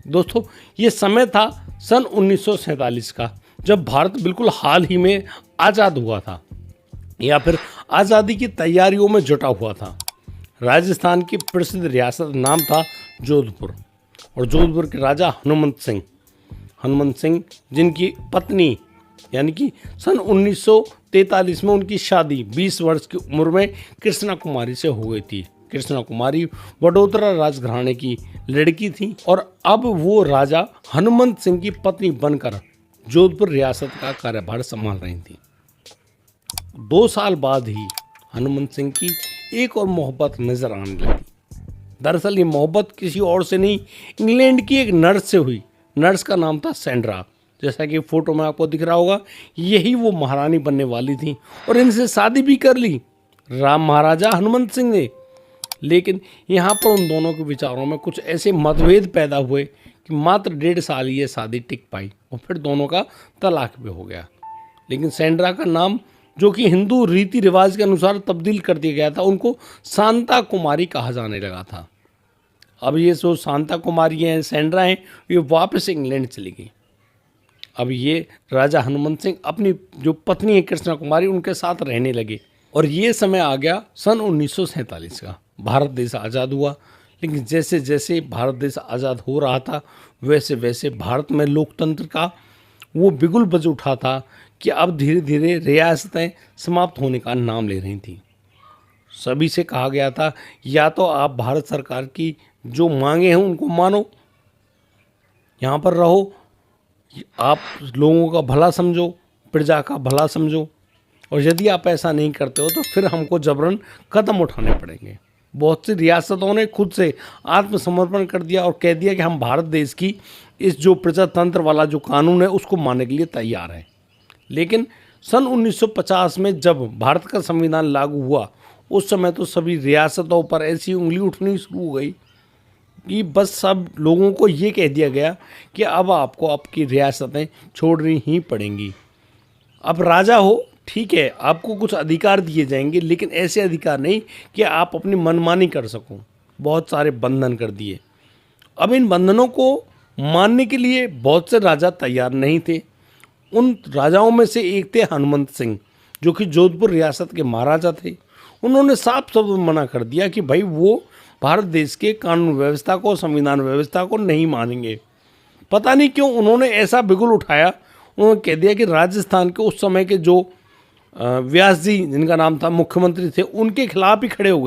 दोस्तों, ये समय था सन 1947 का, जब भारत बिल्कुल हाल ही में आज़ाद हुआ था या फिर आज़ादी की तैयारियों में जुटा हुआ था। राजस्थान की प्रसिद्ध रियासत नाम था जोधपुर, और जोधपुर के राजा हनुमंत सिंह जिनकी पत्नी यानी कि सन 1943 में उनकी शादी 20 वर्ष की उम्र में कृष्णा कुमारी से हो गई थी। कृष्णा कुमारी वडोदरा राजघराने की लड़की थी और अब वो राजा हनुमंत सिंह की पत्नी बनकर जोधपुर रियासत का कार्यभार संभाल रही थी। 2 साल बाद ही हनुमंत सिंह की एक और मोहब्बत नजर आने लगी। दरअसल ये मोहब्बत किसी और से नहीं, इंग्लैंड की एक नर्स से हुई। नर्स का नाम था सेंड्रा। जैसा कि फोटो में आपको दिख रहा होगा, यही वो महारानी बनने वाली थी और इनसे शादी भी कर ली महाराजा हनुमंत सिंह ने। लेकिन यहाँ पर उन दोनों के विचारों में कुछ ऐसे मतभेद पैदा हुए कि मात्र 1.5 साल ये शादी टिक पाई और फिर दोनों का तलाक भी हो गया। लेकिन सेंड्रा का नाम, जो कि हिंदू रीति रिवाज के अनुसार तब्दील कर दिया गया था, उनको शांता कुमारी कहा जाने लगा था। अब ये जो शांता कुमारी हैं, सेंड्रा हैं, ये वापस इंग्लैंड चली गई। अब ये राजा हनुमंत सिंह अपनी जो पत्नी है कृष्णा कुमारी, उनके साथ रहने लगे। और ये समय आ गया सन 1947 का। भारत देश आज़ाद हुआ, लेकिन जैसे जैसे भारत देश आज़ाद हो रहा था, वैसे वैसे भारत में लोकतंत्र का वो बिगुल बज उठा था कि अब धीरे धीरे रियासतें समाप्त होने का नाम ले रही थी। सभी से कहा गया था, या तो आप भारत सरकार की जो मांगे हैं उनको मानो, यहाँ पर रहो, आप लोगों का भला समझो, प्रजा का भला समझो, और यदि आप ऐसा नहीं करते हो तो फिर हमको जबरन कदम उठाने पड़ेंगे। बहुत सी रियासतों ने खुद से आत्मसमर्पण कर दिया और कह दिया कि हम भारत देश की इस जो प्रजातंत्र वाला जो कानून है उसको मानने के लिए तैयार हैं। लेकिन सन 1950 में जब भारत का संविधान लागू हुआ, उस समय तो सभी रियासतों पर ऐसी उंगली उठनी शुरू हो गई कि बस सब लोगों को ये कह दिया गया कि अब आपको आपकी रियासतें छोड़नी ही पड़ेंगी। अब राजा हो, ठीक है, आपको कुछ अधिकार दिए जाएंगे, लेकिन ऐसे अधिकार नहीं कि आप अपनी मनमानी कर सको। बहुत सारे बंधन कर दिए। अब इन बंधनों को मानने के लिए बहुत से राजा तैयार नहीं थे। उन राजाओं में से एक थे हनुमंत सिंह, जो कि जोधपुर रियासत के महाराजा थे। उन्होंने साफ शब्द में मना कर दिया कि भाई वो भारत देश के कानून व्यवस्था को, संविधान व्यवस्था को नहीं मानेंगे। पता नहीं क्यों उन्होंने ऐसा बिगुल उठाया। उन्होंने कह दिया कि राजस्थान के उस समय के जो व्यास जी, जिनका नाम था मुख्यमंत्री थे, उनके खिलाफ ही खड़े हो गए।